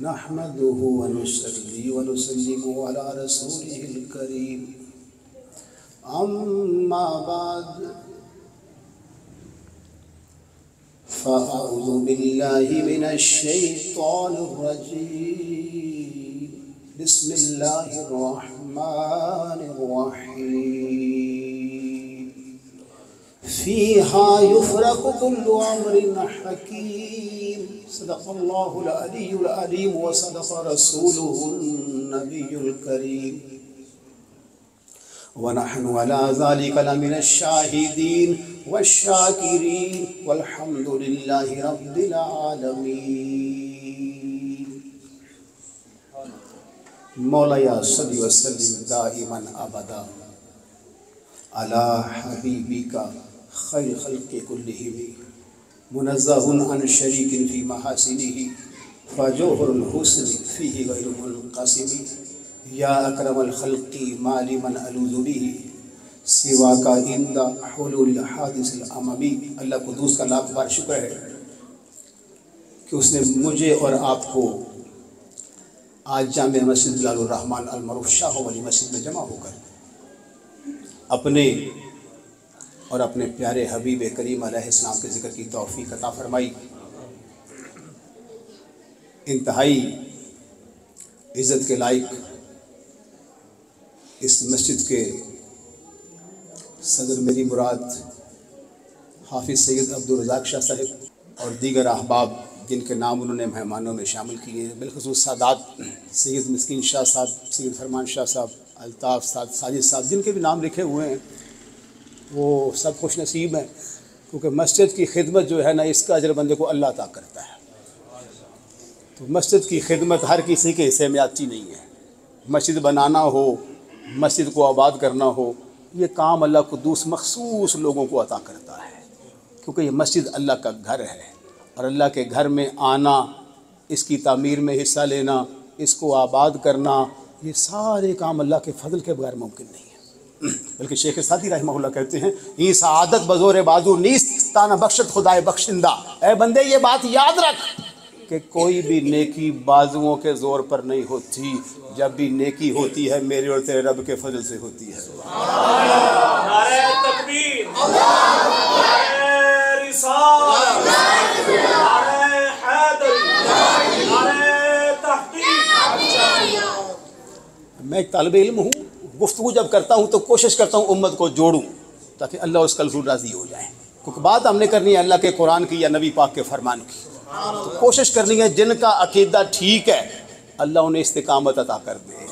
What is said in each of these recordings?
نحمده ونصلي ونسلم على رسوله الكريم أما بعد فأعوذ بالله من الشيطان الرجيم بسم الله الرحمن الرحيم فيها يفرق كل أمر حكيم صدق الله العلي العليم وصدق رسوله النبي الكريم ونحن على ذلك لمن الشاهدين والشاكرين والحمد لله رب العالمين مولاي صل وسلم دائما ابدا على حبيبك خير خلق كلهم منزه عن شريك في محاسنه فجوهر الحسن فيه غير منقسم یا اکرم الخلق ما لمن الوذ به سواک عند حلول الحادث الاممی۔ اللہ قدوس کا لاکھ بار شکر ہے کہ اس نے مجھے اور آپ کو آج جامع مسجد جلال الرحمن المعروف شاہ ولی مسجد میں جمع ہو کر اپنے اور اپنے پیارے حبیب کریم علیہ السلام کے ذکر کی توفیق عطا فرمائی۔ انتہائی عزت کے لائق اس مسجد کے صدر میری مراد حافظ سید عبدالرزاق شاہ صاحب اور دیگر احباب جن کے نام انہوں نے مہمانوں میں شامل کیے، بالخصوص سادات سید مسکین شاہ صاحب، سید فرمان شاہ صاحب، الطاف صاحب، ساجد صاحب، جن کے بھی نام لکھے ہوئے ہیں وہ سب خوش نصیب ہیں، کیونکہ مسجد کی خدمت جو ہے نا، اس کا اجر بندے کو اللہ عطا کرتا ہے۔ تو مسجد کی خدمت ہر کسی کے حصے میں آتی نہیں ہے۔ مسجد بنانا ہو، مسجد کو آباد کرنا ہو، یہ کام اللہ قدوس مخصوص لوگوں کو عطا کرتا ہے، کیونکہ یہ مسجد اللہ کا گھر ہے، اور اللہ کے گھر میں آنا، اس کی تعمیر میں حصہ لینا، اس کو آباد کرنا، یہ سارے کام اللہ کے فضل کے بغیر ممکن نہیں ہے۔ بلکہ شیخ سعدی رحمہ اللہ کہتے ہیں، یہ سعادت بزور بازو نیست تانا بخشت خدائے بخشندہ۔ اے بندے یہ بات یاد رکھ کہ کوئی بھی نیکی بازوؤں کے زور پر نہیں ہوتی، جب بھی نیکی ہوتی ہے میرے اور تیرے رب کے فضل سے ہوتی ہے۔ نعرہ تکبیر، نعرہ رسالت، نعرہ حیدری، نعرہ تحقیق۔ میں ایک طالب علم ہوں، گفتگو جب کرتا ہوں تو کوشش کرتا ہوں امت کو جوڑوں تاکہ اللہ اس کا حضور راضی ہو جائے، کیونکہ بات ہم نے کرنی ہے اللہ کے قرآن کی یا نبی پاک کے فرمان کی۔ تو کوشش کرنی ہے جن کا عقیدہ ٹھیک ہے اللہ انہیں استقامت عطا کر دے،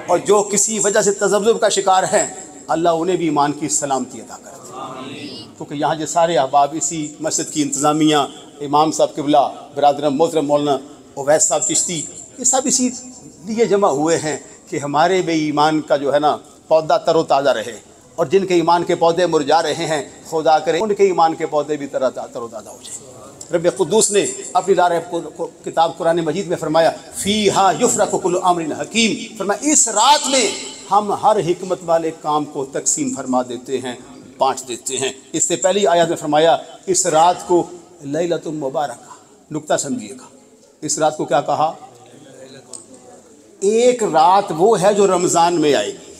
اور جو کسی وجہ سے تذبذب کا شکار ہیں اللہ انہیں بھی ایمان کی سلامتی عطا کر دے۔ کیونکہ یہاں جو سارے احباب اسی مسجد کی انتظامیہ، امام صاحب قبلہ، برادر محترم مولانا اویس صاحب چشتی، یہ سب اسی لیے جمع ہوئے ہیں کہ ہمارے بھی ایمان کا جو ہے نا پودا تر و تازہ رہے، اور جن کے ایمان کے پودے مرجھا رہے ہیں خدا کرے ان کے ایمان کے پودے بھی تر و تازہ ہو جائیں۔ رب قدوس نے اپنی دار کتاب قرآن مجید میں فرمایا فیہا یفرق کل امر حکیم، فرمایا اس رات میں ہم ہر حکمت والے کام کو تقسیم فرما دیتے ہیں، بانٹ دیتے ہیں۔ اس سے پہلی آیات میں فرمایا اس رات کو لیلۃ مبارکہ، نکتہ سمجھیے گا، اس رات کو کیا کہا؟ ایک رات وہ ہے جو رمضان میں آئے گی،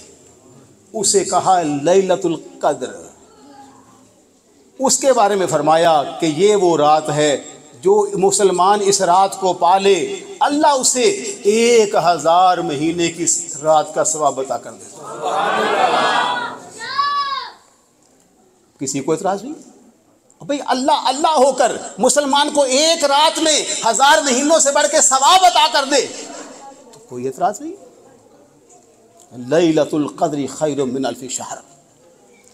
اسے کہا لیلۃ القدر۔ اس کے بارے میں فرمایا کہ یہ وہ رات ہے جو مسلمان اس رات کو پالے اللہ اسے 1000 مہینے کی رات کا ثواب عطا کر دیتا ہے۔ کسی کو اعتراض نہیں؟ بھئی اللہ ہو کر مسلمان کو ایک رات میں 1000 مہینوں سے بڑھ کے ثواب عطا کر دے تو کوئی اعتراض نہیں۔ لیلۃ القدر خیر من الف شہر،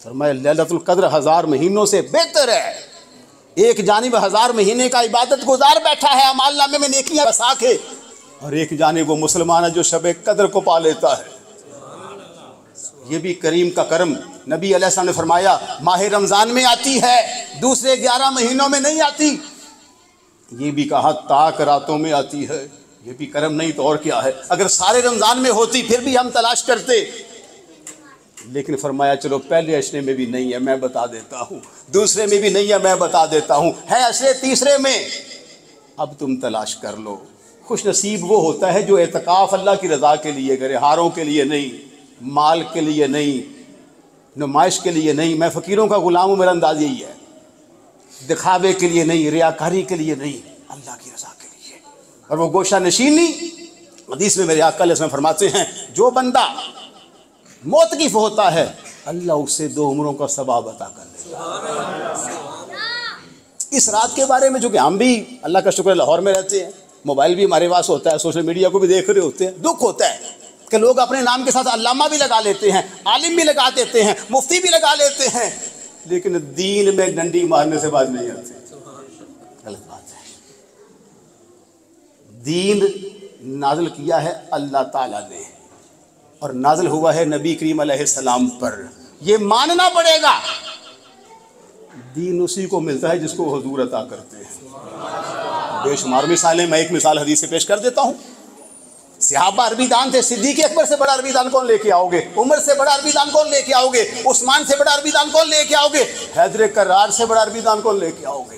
فرمایا لیلۃ القدر 1000 مہینوں سے بہتر ہے۔ ایک جانب 1000 مہینے کا عبادت گزار بیٹھا ہے، اعمال نامے میں نیکیاں بسا کے، اور ایک جانب وہ مسلمان ہے جو شب قدر کو پا لیتا ہے۔ یہ بھی کریم کا کرم۔ نبی علیہ السلام نے فرمایا ماہ رمضان میں آتی ہے، دوسرے 11 مہینوں میں نہیں آتی۔ یہ بھی کہا تاک راتوں میں آتی ہے، یہ بھی کرم نہیں تو اور کیا ہے؟ اگر سارے رمضان میں ہوتی پھر بھی ہم تلاش کرتے، لیکن فرمایا چلو پہلے اشرے میں بھی نہیں ہے میں بتا دیتا ہوں، دوسرے میں بھی نہیں ہے میں بتا دیتا ہوں، ہے اشرے تیسرے میں، اب تم تلاش کر لو، خوش نصیب وہ ہوتا ہے جو اعتکاف اللہ کی رضا کے لیے کرے، ہاروں کے لیے نہیں، مال کے لیے نہیں، نمائش کے لیے نہیں۔ میں فقیروں کا غلام ہوں، میرا انداز یہی ہے، دکھاوے کے لیے نہیں، ریاکاری کے لیے نہیں، اللہ کی رضا کے لیے۔ اور وہ گوشہ نشینی، حدیث میں میرے آقا علیہ السلام فرماتے ہیں جو بندہ موتقف ہوتا ہے اللہ اسے 2 عمروں کا ثواب عطا کر دے۔ اس رات کے بارے میں جو کہ ہم بھی اللہ کا شکر لاہور میں رہتے ہیں، موبائل بھی ہمارے پاس ہوتا ہے، سوشل میڈیا کو بھی دیکھ رہے ہوتے ہیں، دکھ ہوتا ہے کہ لوگ اپنے نام کے ساتھ علامہ بھی لگا لیتے ہیں، عالم بھی لگا دیتے ہیں، مفتی بھی لگا لیتے ہیں، لیکن دین میں ڈنڈی مارنے سے بات نہیں آتی۔ غلط بات ہے۔ دین نازل کیا ہے اللہ تعالیٰ نے، اور نازل ہوا ہے نبی کریم علیہ السلام پر، یہ ماننا پڑے گا۔ دین اسی کو ملتا ہے جس کو حضور عطا کرتے ہیں۔ بے شمار مثالیں، میں ایک مثال حدیث سے پیش کر دیتا ہوں۔ صحابہ عربی دان تھے، صدیق اکبر سے بڑا عربی دان کون لے کے آؤ گے؟ عمر سے بڑا عربی دان کون لے کے آؤ گے؟ عثمان سے بڑا عربی دان کون لے کے آؤ گے؟ حیدر کرار سے بڑا عربی دان کون لے کے آؤ گے؟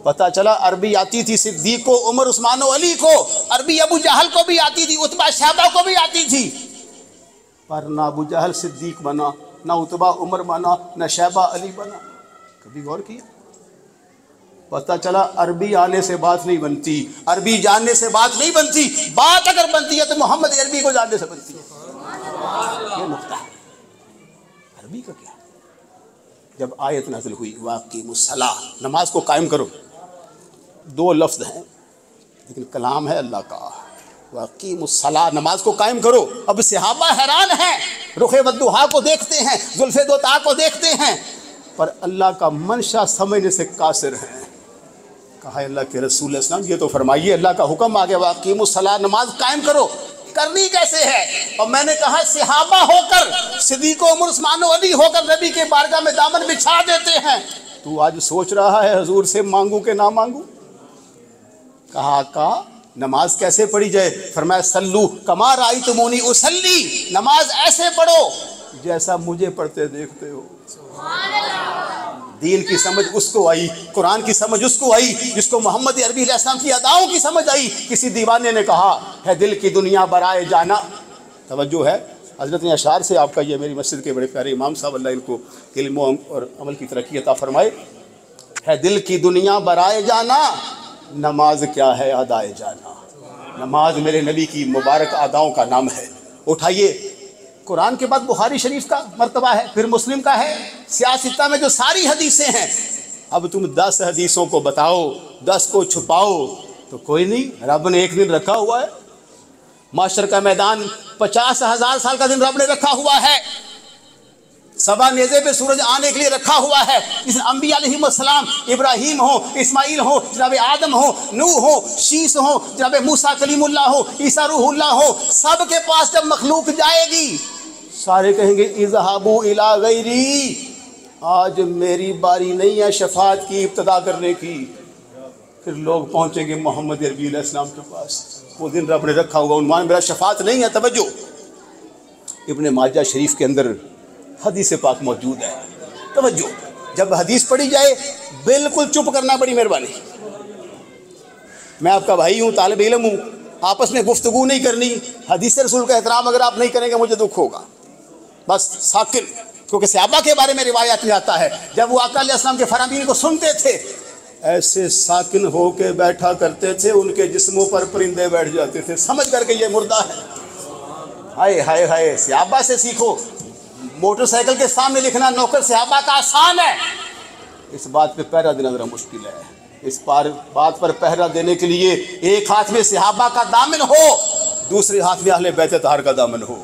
پتہ چلا عربی آتی تھی صدیق کو، عمر، عثمان و علی کو، عربی ابو جہل کو بھی آتی تھی، عتبہ شیبہ کو بھی آتی تھی، پر نہ ابو جہل صدیق بنا، نہ عتبہ عمر بنا، نہ شیبہ علی بنا۔ کبھی غور کیا؟ پتہ چلا عربی آنے سے بات نہیں بنتی، عربی جاننے سے بات نہیں بنتی، بات اگر بنتی ہے تو محمد عربی کو جاننے سے بنتی ہے۔ یہ نقطہ ہے۔ عربی کا کیا؟ جب آیت نازل ہوئی واقیم الصلاۃ، نماز کو قائم کرو، 2 لفظ ہیں لیکن کلام ہے اللہ کا، واقیم الصلاۃ، نماز کو قائم کرو۔ اب صحابہ حیران ہیں، رخ والضحیٰ کو دیکھتے ہیں، زلف دوتا کو دیکھتے ہیں، پر اللہ کا منشا سمجھنے سے قاصر ہیں۔ کہا اللہ کے رسول علیہ السلام یہ تو فرمائیے، اللہ کا حکم آ گیا واقیم الصلاۃ، نماز قائم کرو، کرنی کیسے ہے؟ اور میں نے کہا صحابہ ہو کر، صدیق و عمر، عثمان و علی ہو کر نبی کے بارگاہ میں دامن بچھا دیتے ہیں، تو آج سوچ رہا ہے حضور سے مانگوں کہ نہ مانگوں؟ کہا آقا نماز کیسے پڑھی جائے؟ فرمایا سلو کما رأیتمونی اصلی، نماز ایسے پڑھو جیسا مجھے پڑھتے دیکھتے ہو۔ دین کی سمجھ اس کو آئی، قرآن کی سمجھ اس کو آئی جس کو محمد عربی علیہ السلام کی اداؤں کی سمجھ آئی۔ کسی دیوانے نے کہا ہے دل کی دنیا برائے جانا، توجہ ہے حضرت نے اشعار سے، آپ کا یہ میری مسجد کے بڑے پیارے امام صاحب اللہ ان کو علم اور عمل کی ترقی عطا فرمائے، ہے دل کی دنیا برائے جانا، نماز کیا ہے ادائے جانا۔ نماز میرے نبی کی مبارک اداؤں کا نام ہے۔ اٹھائیے، قرآن کے بعد بخاری شریف کا مرتبہ ہے، پھر مسلم کا ہے، سیاستہ میں جو ساری حدیثیں ہیں، اب تم 10 حدیثوں کو بتاؤ، 10 کو چھپاؤ تو کوئی نہیں، رب نے ایک دن رکھا ہوا ہے، معاشر کا میدان 50,000 سال کا دن رب نے رکھا ہوا ہے، صبح نیزے پہ سورج آنے کے لیے رکھا ہوا ہے۔ اس انبیاء علیہم السلام، ابراہیم ہو، اسماعیل ہو، جناب آدم ہو، نوح ہو، شیس ہو، جناب موسیٰ کلیم اللہ ہو، عیسیٰ روح اللہ ہو، سب کے پاس جب مخلوق جائے گی سارے کہیں گے اذهبوا الی غیری، آج میری باری نہیں ہے شفاعت کی ابتدا کرنے کی۔ پھر لوگ پہنچیں گے محمد عربی علیہ السلام کے پاس، وہ دن رب نے رکھا ہوا، عنوان میرا شفاعت نہیں ہے۔ توجہ، ابن ماجہ شریف کے اندر حدیث پاک موجود ہے۔ توجہ، جب حدیث پڑھی جائے بالکل چپ کرنا، بڑی مہربانی، میں آپ کا بھائی ہوں، طالب علم ہوں، آپس میں گفتگو نہیں کرنی، حدیث رسول کا احترام اگر آپ نہیں کریں گے مجھے دکھ ہوگا، بس ساکن، کیونکہ صحابہ کے بارے میں روایات میں آتا ہے جب وہ آقا علیہ السلام کے فرامین کو سنتے تھے ایسے ساکن ہو کے بیٹھا کرتے تھے، ان کے جسموں پر پرندے بیٹھ جاتے تھے، سمجھ کر کے یہ مردہ ہے۔ ہائے ہائے ہائے، صحابہ سے سیکھو۔ موٹر سائیکل کے سامنے لکھنا نوکر صحابہ کا آسان ہے، اس بات پہ پہرا دینا ذرا مشکل ہے۔ اس بات پر پہرا دینے کے لیے ایک ہاتھ میں صحابہ کا دامن ہو، دوسرے ہاتھ میں اہل بیت طاہر کا دامن ہو۔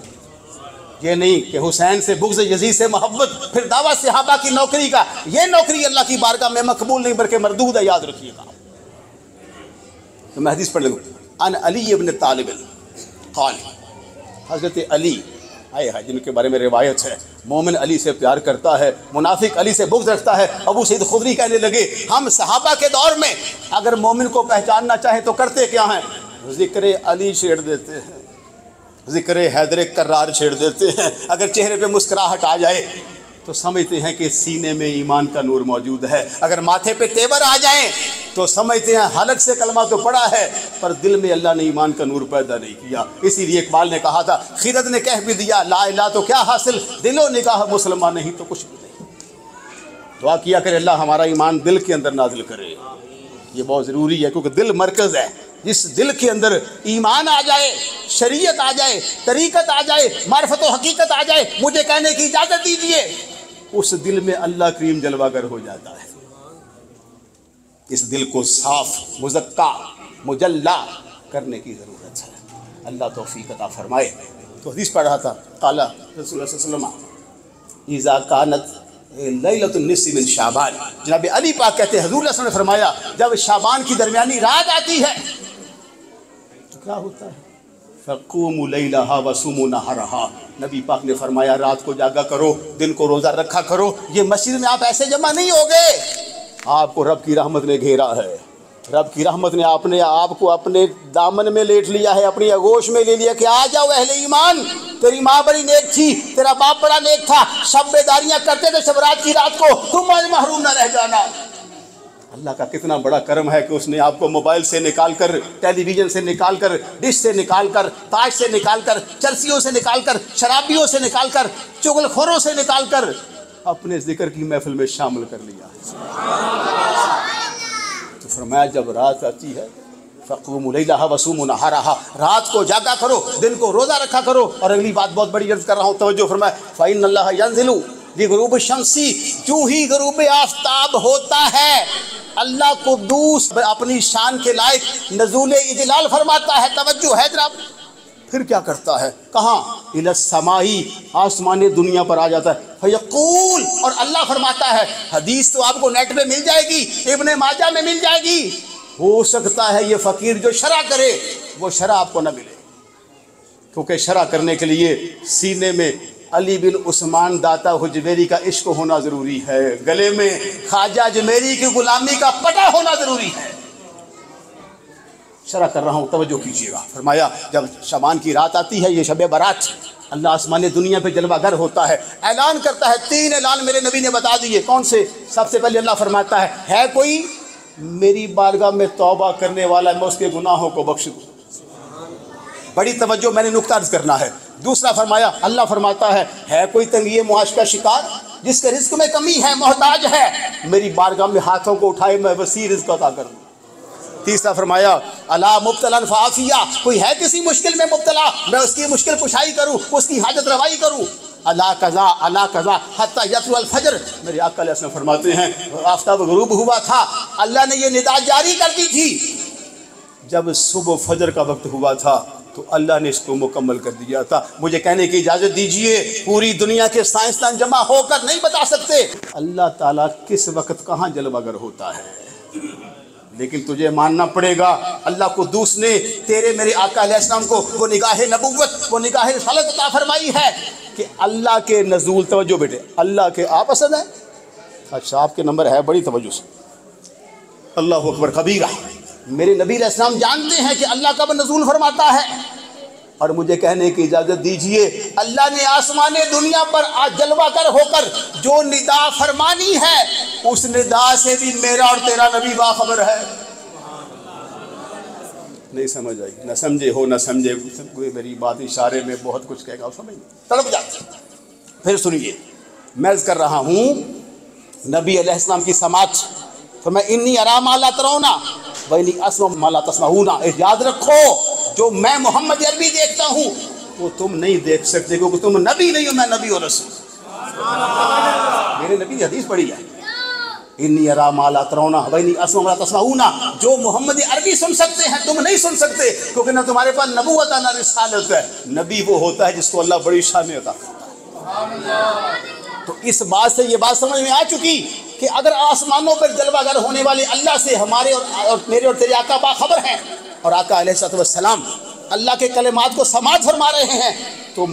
یہ نہیں کہ حسین سے بغض، یزید سے محبت، پھر دعویٰ صحابہ کی نوکری کا، یہ نوکری اللہ کی بارگاہ میں مقبول نہیں بلکہ مردود ہے، یاد رکھیے گا۔ تو میں حدیث پڑھ لوں، ان علی ابن طالب قال، حضرت علی آئے ہیں جن کے بارے میں روایت ہے، مومن علی سے پیار کرتا ہے، منافق علی سے بغض رکھتا ہے۔ ابو سعید خدری کہنے لگے ہم صحابہ کے دور میں اگر مومن کو پہچاننا چاہیں تو کرتے کیا ہیں؟ ذکر علی چھیڑ دیتے ہیں، ذکر حیدر کرار چھیڑ دیتے ہیں، اگر چہرے پہ مسکراہٹ آ جائے تو سمجھتے ہیں کہ سینے میں ایمان کا نور موجود ہے. اگر ماتھے پہ تیور آ جائیں تو سمجھتے ہیں حلق سے کلمہ تو پڑا ہے پر دل میں اللہ نے ایمان کا نور پیدا نہیں کیا. اسی لیے اقبال نے کہا تھا، خرد نے کہہ بھی دیا لا الہ تو کیا حاصل، دل و نگاہ مسلمان نہیں تو کچھ بھی نہیں. دعا کیا کرے اللہ ہمارا ایمان دل کے اندر نازل کرے. یہ بہت ضروری ہے کیونکہ دل مرکز ہے. جس دل کے اندر ایمان آ جائے، شریعت آ جائے، طریقت آ جائے، معرفت و حقیقت آ جائے، مجھے کہنے کی اجازت دیجیے، اس دل میں اللہ کریم جلوہ گر ہو جاتا ہے. اس دل کو صاف مزکا مجلہ کرنے کی ضرورت ہے. اللہ توفیق عطا فرمائے. تو حدیث پڑھ رہا تھا، قال رسول اللہ صلی اللہ علیہ وسلم اذا کانت لیلۃ النصف من شعبان، جناب علی پاک کہتے ہیں حضور صلی اللہ علیہ وسلم نے فرمایا جب شعبان کی درمیانی رات آتی ہے تو کیا ہوتا ہے؟ فقوموا لیلہا وصوموا نہارہا. نبی پاک نے فرمایا رات کو جاگا کرو، دن کو روزہ رکھا کرو. یہ مسجد میں آپ ایسے جمع نہیں ہوگے، آپ کو رب کی رحمت نے گھیرا ہے. رب کی رحمت نے آپ کو اپنے دامن میں لیٹ لیا ہے، اپنی آغوش میں لے لیا کہ آ جاؤ اہل ایمان. تیری ماں بڑی نیک تھی، تیرا باپ بڑا نیک تھا، شب بیداریاں کرتے تھے شب رات کی رات کو، تم آج محروم نہ رہ جانا. اللہ کا کتنا بڑا کرم ہے کہ اس نے آپ کو موبائل سے نکال کر، ٹیلی ویژن سے نکال کر، ڈش سے نکال کر، تاش سے نکال کر، چرسیوں سے نکال کر، شرابیوں سے نکال کر، چغل خوروں سے نکال کر اپنے ذکر کی محفل میں شامل کر لیا. تو فرمایا جب رات آتی ہے فقوموا لیلہا وصوموا نہارہا، رات کو جاگا کرو، دن کو روزہ رکھا کرو. اور اگلی بات بہت بڑی عرض کر رہا ہوں، توجہ فرمائے. فإن اللہ ينزل لغروب الشمس، جو ہی غروب آفتاب ہوتا ہے اللہ قدوس اپنی شان کے لائق نزول اجلال فرماتا ہے. توجہ ہے جناب. پھر کیا کرتا ہے؟ کہاں؟ الی السماء، آسمان دنیا پر آ جاتا ہے. فیقول، اور اللہ فرماتا ہے، حدیث تو آپ کو نیٹ پہ مل جائے گی، ابن ماجہ میں مل جائے گی. ہو سکتا ہے یہ فقیر جو شرع کرے وہ شرع آپ کو نہ ملے، کیونکہ شرع کرنے کے لیے سینے میں علی بن عثمان داتا حجویری کا عشق ہونا ضروری ہے، گلے میں خواجہ اجمیری کی غلامی کا پٹا ہونا ضروری ہے. شرح کر رہا ہوں، توجہ کیجیے گا. فرمایا جب شعبان کی رات آتی ہے، یہ شب برات، اللہ آسمان دنیا پہ جلوہ گر ہوتا ہے، اعلان کرتا ہے. 3 اعلان میرے نبی نے بتا دیے. کون سے؟ سب سے پہلے اللہ فرماتا ہے کوئی میری بارگاہ میں توبہ کرنے والا، میں اس کے گناہوں کو بخش دوں. بڑی توجہ، میں نے نقطہ عرض کرنا ہے. دوسرا فرمایا، اللہ فرماتا ہے کوئی تنگی معاش کا شکار جس کے رزق میں کمی ہے، محتاج ہے، میری بارگاہ میں ہاتھوں کو اٹھائے میں وسیع رزق عطا کر دوں. تیسرا فرمایا الا مبتلا فعافیہ، کوئی ہے کسی مشکل میں مبتلا، میں اس کی مشکل کشائی کروں، اس کی حاجت روائی کروں. الا قضا حتی یطلع الفجر، میرے آقا علیہ السلام فرماتے ہیں آفتاب غروب ہوا تھا، اللہ نے یہ ندا جاری کر دی تھی. جب صبح فجر کا وقت ہوا تھا تو اللہ نے اس کو مکمل کر دیا تھا. مجھے کہنے کی اجازت دیجئے، پوری دنیا کے سائنسدان جمع ہو کر نہیں بتا سکتے اللہ تعالیٰ کس وقت کہاں جلوہ گر ہوتا ہے، لیکن تجھے ماننا پڑے گا. اللہ قدوس نے تیرے میرے آقا علیہ السلام کو وہ نگاہ نبوت، وہ نگاہ رسالت عطا فرمائی ہے کہ اللہ کے نزول، توجہ بیٹے، اللہ کے آپ پسند ہے. اچھا آپ کے نمبر ہے، بڑی توجہ سے. اللہ اکبر کبیرہ. میرے نبی علیہ السلام جانتے ہیں کہ اللہ کب نزول فرماتا ہے، اور مجھے کہنے کی اجازت دیجئے اللہ نے آسمان دنیا پر جلوہ گر ہو کر جو ندا فرمانی ہے اس ندا سے بھی میرا اور تیرا نبی باخبر ہے. نہیں سمجھ آئی؟ نہ سمجھے ہو نہ سمجھے، کوئی میری بات اشارے میں بہت کچھ کہے گا، سمجھ تڑپ جاتے. پھر سنیے، میں عرض کر رہا ہوں نبی علیہ السلام کی سماعت. تو میں انی ارا ما لا ترون وانی اسمع ما لا تسمعون. یاد رکھو جو میں محمد عربی دیکھتا ہوں وہ تم نہیں دیکھ سکتے، کیونکہ تم نبی نہیں ہو، میں نبی اور رسول. میرے نبی کی حدیث پڑھی ہے، انی ارا ما لا ترون وانی اسمع ما لا تسمعون. جو محمد عربی سن سکتے ہیں تم نہیں سن سکتے، کیونکہ نہ تمہارے پاس نبوت ہے نہ رسالت ہے. نبی وہ ہوتا ہے جس کو اللہ بڑی شان عطا کرتا ہے. تو اس بات سے یہ بات سمجھ میں آ چکی کہ اگر آسمانوں پر جلوہ گر ہونے والے اللہ سے ہمارے اور میرے اور تیرے آقا باخبر ہیں، اور آقا علیہ السلام اللہ کے کلمات کو سماعت فرما رہے ہیں، تو